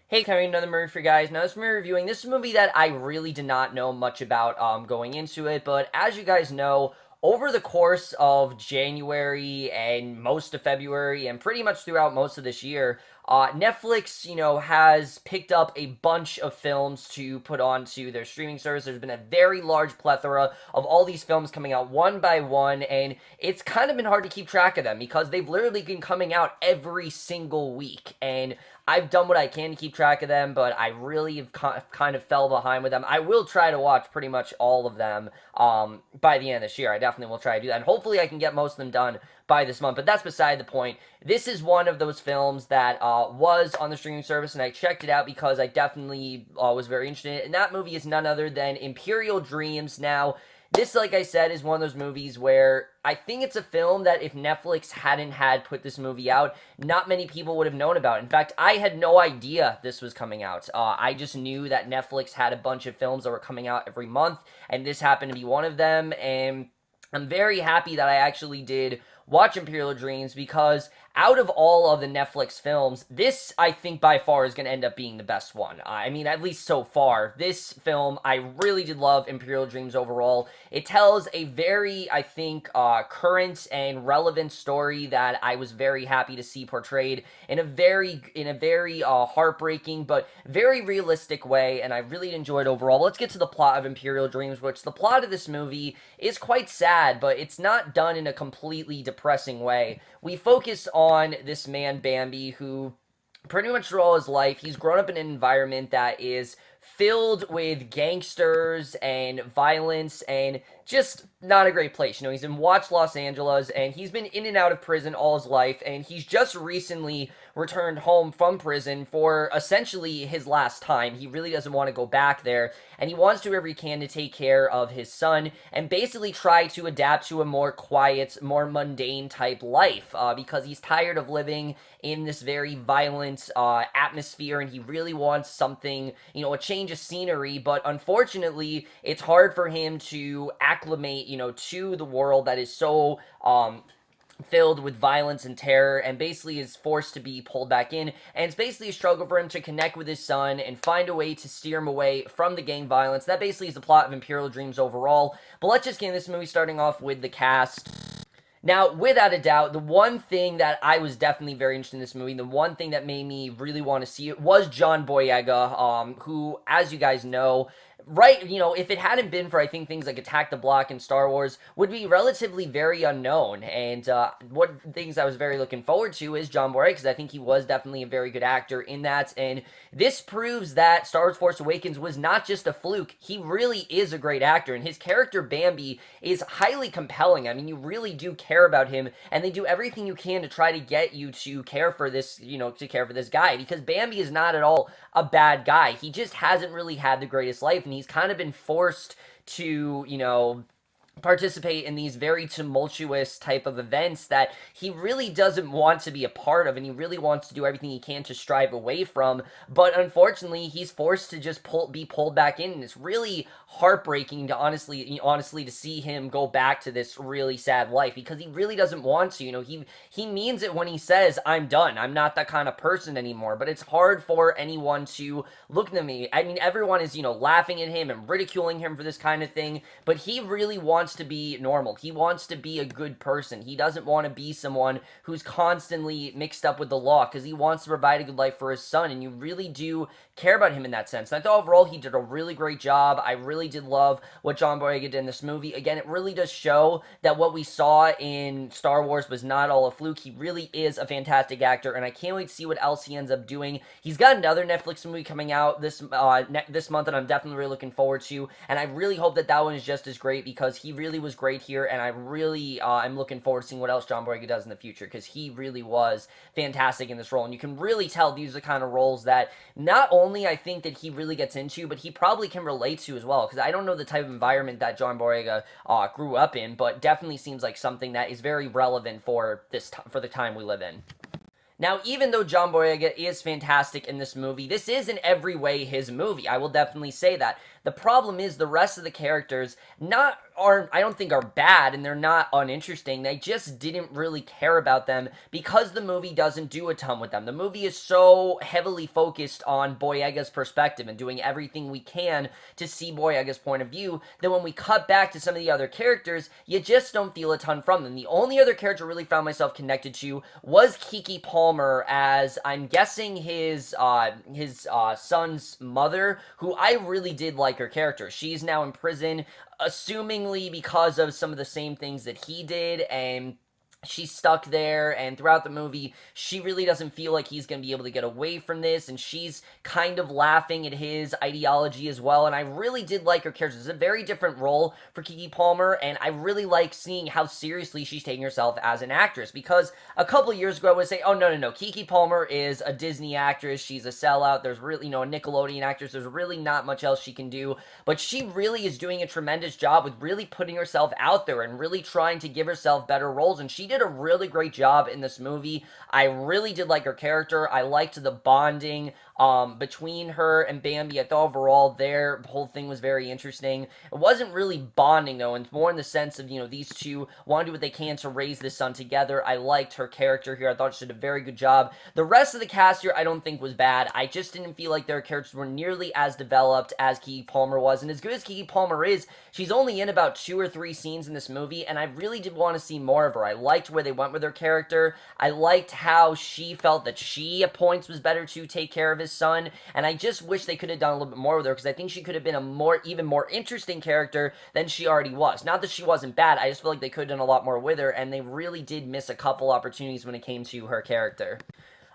Hey, coming another movie for you guys. Now, this movie reviewing, this is a movie that I really did not know much about going into it, but as you guys know, over the course of January and most of February and pretty much throughout most of this year, Netflix, has picked up a bunch of films to put onto their streaming service. There's been a very large plethora of all these films coming out one by one, and it's kind of been hard to keep track of them because they've literally been coming out every single week. And I've done what I can to keep track of them, but I really have kind of fell behind with them. I will try to watch pretty much all of them by the end of this year. I definitely will try to do that, and hopefully I can get most of them done by this month, but that's beside the point. This is one of those films that was on the streaming service, and I checked it out because I definitely was very interested in it, and that movie is none other than Imperial Dreams. Now, this, like I said, is one of those movies where I think it's a film that if Netflix hadn't had put this movie out, not many people would have known about. In fact, I had no idea this was coming out. I just knew that Netflix had a bunch of films that were coming out every month, and this happened to be one of them, and I'm very happy that I actually did watch Imperial Dreams because out of all of the Netflix films, this I think by far is going to end up being the best one. I mean, at least so far. This film, I really did love Imperial Dreams overall. It tells a very, I think, current and relevant story that I was very happy to see portrayed in a very heartbreaking but very realistic way, and I really enjoyed overall. Let's get to the plot of Imperial Dreams, which the plot of this movie is quite sad, but it's not done in a completely depressing way. We focus on this man, Bambi, who pretty much through all his life, he's grown up in an environment that is filled with gangsters and violence and just not a great place. He's in Watch Los Angeles, and he's been in and out of prison all his life, and he's just recently returned home from prison for essentially his last time. He really doesn't want to go back there, and he wants to do every he can to take care of his son and basically try to adapt to a more quiet, more mundane type life because he's tired of living in this very violent atmosphere, and he really wants something, a change of scenery. But unfortunately, it's hard for him to acclimate, to the world that is so filled with violence and terror, and basically is forced to be pulled back in, and it's basically a struggle for him to connect with his son and find a way to steer him away from the gang violence. That basically is the plot of Imperial Dreams overall. But let's just get into this movie, starting off with the cast. Now, without a doubt, the one thing that I was definitely very interested in this movie, the one thing that made me really want to see it, was John Boyega, who, as you guys know, right, if it hadn't been for, I think, things like Attack the Block and Star Wars, would be relatively very unknown. And one things I was very looking forward to is John Boyega, because I think he was definitely a very good actor in that. And this proves that Star Wars Force Awakens was not just a fluke. He really is a great actor, and his character Bambi is highly compelling. I mean, you really do care about him, and they do everything you can to try to get you to care for this, to care for this guy, because Bambi is not at all a bad guy. He just hasn't really had the greatest life, and he's kind of been forced to, participate in these very tumultuous type of events that he really doesn't want to be a part of, and he really wants to do everything he can to strive away from. But unfortunately, he's forced to just be pulled back in, and it's really heartbreaking to honestly to see him go back to this really sad life, because he really doesn't want to. He means it when he says, "I'm done. I'm not that kind of person anymore." But it's hard for anyone to look at me. I mean, everyone is laughing at him and ridiculing him for this kind of thing, but he really wants to be normal. He wants to be a good person. He doesn't want to be someone who's constantly mixed up with the law, because he wants to provide a good life for his son, and you really do care about him in that sense. And I thought overall he did a really great job. I really did love what John Boyega did in this movie. Again, it really does show that what we saw in Star Wars was not all a fluke. He really is a fantastic actor, and I can't wait to see what else he ends up doing. He's got another Netflix movie coming out this month that I'm definitely really looking forward to, and I really hope that one is just as great, because he really was great here, and I really am looking forward to seeing what else John Boyega does in the future, because he really was fantastic in this role, and you can really tell these are the kind of roles that not only I think that he really gets into, but he probably can relate to as well, because I don't know the type of environment that John Boyega grew up in, but definitely seems like something that is very relevant for the time we live in. Now, even though John Boyega is fantastic in this movie, this is in every way his movie. I will definitely say that. The problem is the rest of the characters not are I don't think are bad, and they're not uninteresting. They just didn't really care about them because the movie doesn't do a ton with them. The movie is so heavily focused on Boyega's perspective and doing everything we can to see Boyega's point of view that when we cut back to some of the other characters, you just don't feel a ton from them. The only other character I really found myself connected to was Keke Pulmer, as I'm guessing his son's mother, who I really did like her character. She's now in prison, assumingly because of some of the same things that he did, and she's stuck there, and throughout the movie she really doesn't feel like he's going to be able to get away from this, and she's kind of laughing at his ideology as well. And I really did like her character. It's a very different role for Keke Palmer, and I really like seeing how seriously she's taking herself as an actress, because a couple of years ago I would say, oh, no, Keke Palmer is a Disney actress, she's a sellout, there's really, a Nickelodeon actress, there's really not much else she can do. But she really is doing a tremendous job with really putting herself out there and really trying to give herself better roles, and she did a really great job in this movie. I really did like her character. I liked the bonding between her and Bambi. I thought overall their whole thing was very interesting. It wasn't really bonding though, and more in the sense of, these two want to do what they can to raise this son together. I liked her character here. I thought she did a very good job. The rest of the cast here I don't think was bad. I just didn't feel like their characters were nearly as developed as Keke Palmer was, and as good as Keke Palmer is, she's only in about 2 or 3 scenes in this movie, and I really did want to see more of her. I liked where they went with her character. I liked how she felt that she at points was better to take care of his son, and I just wish they could have done a little bit more with her, because I think she could have been a even more interesting character than she already was. Not that she wasn't bad, I just feel like they could have done a lot more with her, and they really did miss a couple opportunities when it came to her character.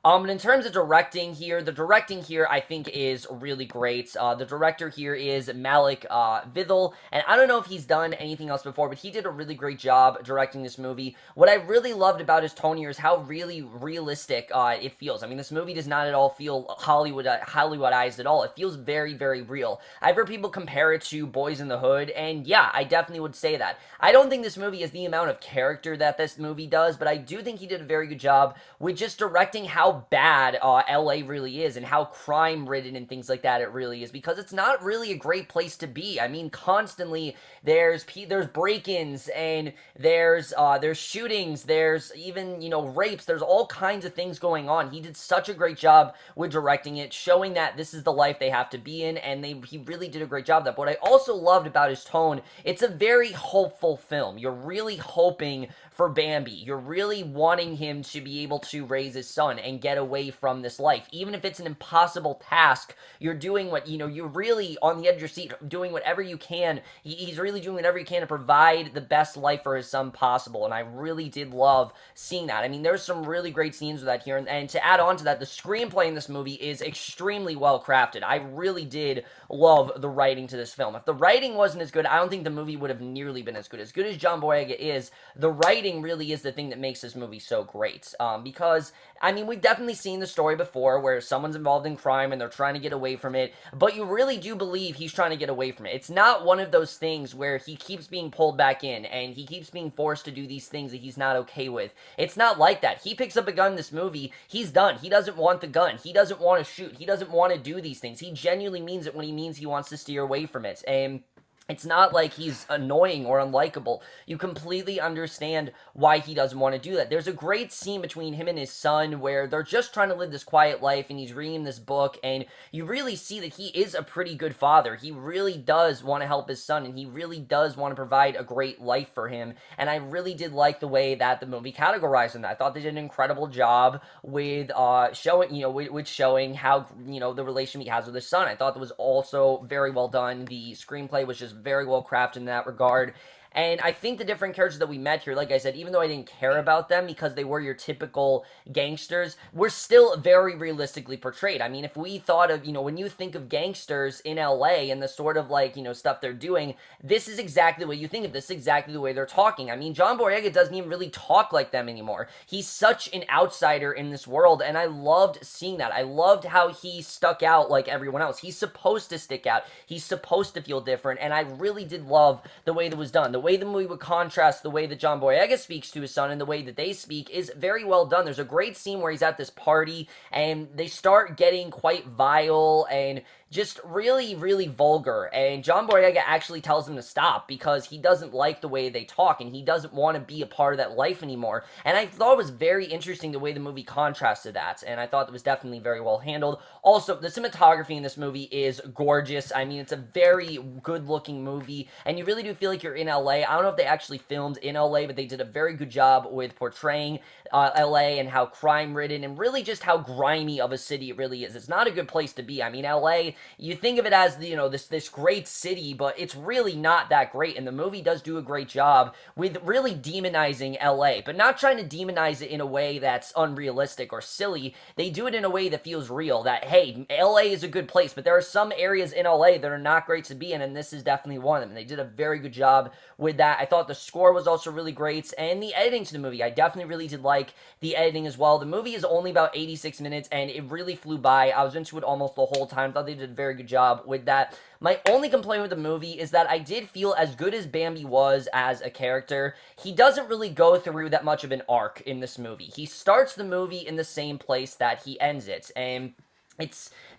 But in terms of directing here, the directing here I think is really great. The director here is Malik Vitthal, and I don't know if he's done anything else before, but he did a really great job directing this movie. What I really loved about his tone here is how really realistic it feels. I mean, this movie does not at all feel Hollywoodized at all. It feels very, very real. I've heard people compare it to Boys in the Hood, and yeah, I definitely would say that. I don't think this movie has the amount of character that this movie does, but I do think he did a very good job with just directing how bad LA really is and how crime-ridden and things like that it really is, because it's not really a great place to be. I mean, constantly there's break-ins, and there's shootings, there's even, rapes, there's all kinds of things going on. He did such a great job with directing it, showing that this is the life they have to be in, and he really did a great job of that. But what I also loved about his tone, it's a very hopeful film. You're really hoping for Bambi. You're really wanting him to be able to raise his son and get away from this life. Even if it's an impossible task, you're doing what, you're really on the edge of your seat, doing whatever you can. He's really doing whatever he can to provide the best life for his son possible, and I really did love seeing that. I mean, there's some really great scenes with that here, and to add on to that, the screenplay in this movie is extremely well crafted. I really did love the writing to this film. If the writing wasn't as good, I don't think the movie would have nearly been as good. As good as John Boyega is, the writing really is the thing that makes this movie so great. Because, I mean, we've definitely seen the story before where someone's involved in crime and they're trying to get away from it, but you really do believe he's trying to get away from it. It's not one of those things where he keeps being pulled back in and he keeps being forced to do these things that he's not okay with. It's not like that. He picks up a gun in this movie, he's done. He doesn't want the gun. He doesn't want to shoot. He doesn't want to do these things. He genuinely means it when he means he wants to steer away from it. And it's not like he's annoying or unlikable. You completely understand why he doesn't want to do that. There's a great scene between him and his son where they're just trying to live this quiet life, and he's reading this book, and you really see that he is a pretty good father. He really does want to help his son, and he really does want to provide a great life for him, and I really did like the way that the movie categorized him. I thought they did an incredible job with showing how, the relationship he has with his son. I thought that was also very well done. The screenplay was just very well crafted in that regard. And I think the different characters that we met here, like I said, even though I didn't care about them because they were your typical gangsters, were still very realistically portrayed. I mean, if we thought of, when you think of gangsters in LA and the sort of stuff they're doing, this is exactly what you think of. This is exactly the way they're talking. I mean, John Boyega doesn't even really talk like them anymore. He's such an outsider in this world, and I loved seeing that. I loved how he stuck out like everyone else. He's supposed to stick out. He's supposed to feel different, and I really did love the way that was done. The The way the movie would contrast the way that John Boyega speaks to his son and the way that they speak is very well done. There's a great scene where he's at this party and they start getting quite vile and just really, really vulgar. And John Boyega actually tells him to stop because he doesn't like the way they talk and he doesn't want to be a part of that life anymore. And I thought it was very interesting the way the movie contrasted that. And I thought it was definitely very well handled. Also, the cinematography in this movie is gorgeous. I mean, it's a very good-looking movie. And you really do feel like you're in LA. I don't know if they actually filmed in LA, but they did a very good job with portraying LA and how crime-ridden and really just how grimy of a city it really is. It's not a good place to be. I mean, LA, you think of it as, this great city, but it's really not that great, and the movie does do a great job with really demonizing LA, but not trying to demonize it in a way that's unrealistic or silly. They do it in a way that feels real, that, hey, LA is a good place, but there are some areas in LA that are not great to be in, and this is definitely one of them, and they did a very good job with that. I thought the score was also really great, and the editing to the movie, I definitely really did like the editing as well. The movie is only about 86 minutes, and it really flew by. I was into it almost the whole time. Thought they did a very good job with that. My only complaint with the movie is that I did feel as good as Bambi was as a character, he doesn't really go through that much of an arc in this movie. He starts the movie in the same place that he ends it, and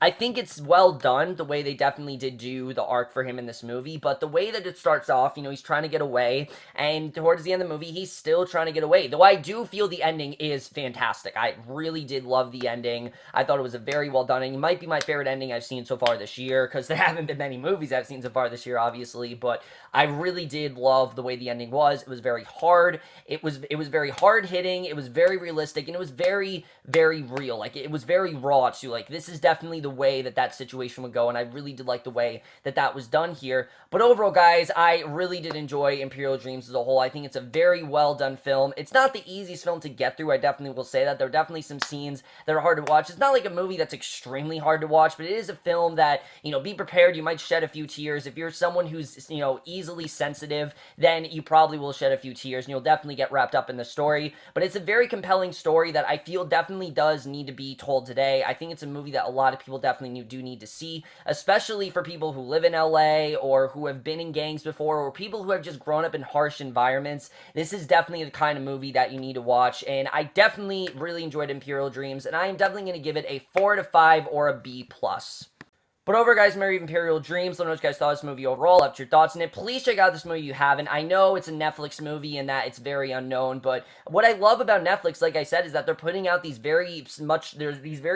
I think it's well done, the way they definitely did do the arc for him in this movie, but the way that it starts off, he's trying to get away, and towards the end of the movie, he's still trying to get away, though I do feel the ending is fantastic. I really did love the ending. I thought it was a very well done ending. It might be my favorite ending I've seen so far this year, because there haven't been many movies I've seen so far this year, obviously, but I really did love the way the ending was. It was very hard. It was very hard-hitting. It was very realistic, and it was very, very real. Like, it was very raw, too. Like, this is definitely the way that situation would go, and I really did like the way that was done here. But overall, guys, I really did enjoy Imperial Dreams as a whole. I think it's a very well done film. It's not the easiest film to get through, I definitely will say that. There are definitely some scenes that are hard to watch. It's not like a movie that's extremely hard to watch, but it is a film that, be prepared. You might shed a few tears. If you're someone who's, easily sensitive, then you probably will shed a few tears, and you'll definitely get wrapped up in the story. But it's a very compelling story that I feel definitely does need to be told today. I think it's a movie that a lot of people definitely do need to see, especially for people who live in LA or who have been in gangs before or people who have just grown up in harsh environments. This is definitely the kind of movie that you need to watch, and I definitely really enjoyed Imperial Dreams, and I am definitely going to give it a 4 out of 5 or a B+. But over, guys, Mary of Imperial Dreams. Let me know what you guys thought of this movie overall. Left your thoughts on it. Please check out this movie if you haven't. I know it's a Netflix movie and that it's very unknown, but what I love about Netflix, like I said, is that they're putting out these very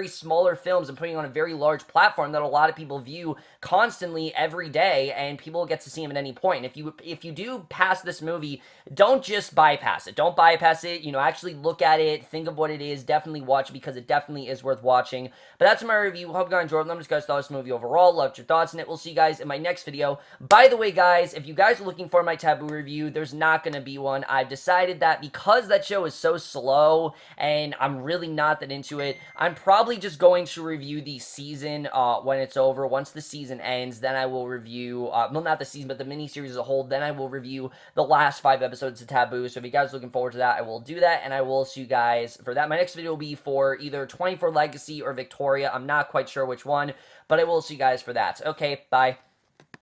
smaller films and putting on a very large platform that a lot of people view constantly every day, and people get to see them at any point. And if you do pass this movie, don't just bypass it. Don't bypass it. Actually look at it. Think of what it is. Definitely watch it because it definitely is worth watching. But that's my review. Hope you guys enjoyed. Let me know what you guys thought of this movie overall. Loved your thoughts on it. We'll see you guys in my next video. By the way, guys, if you guys are looking for my Taboo review, there's not going to be one. I've decided that because that show is so slow and I'm really not that into it, I'm probably just going to review the season when it's over. Once the season ends, then I will review, well, not the season, but the miniseries as a whole. Then I will review the last 5 episodes of Taboo. So if you guys are looking forward to that, I will do that, and I will see you guys for that. My next video will be for either 24 Legacy or Victoria. I'm not quite sure which one, but I will see you guys for that. Okay, bye.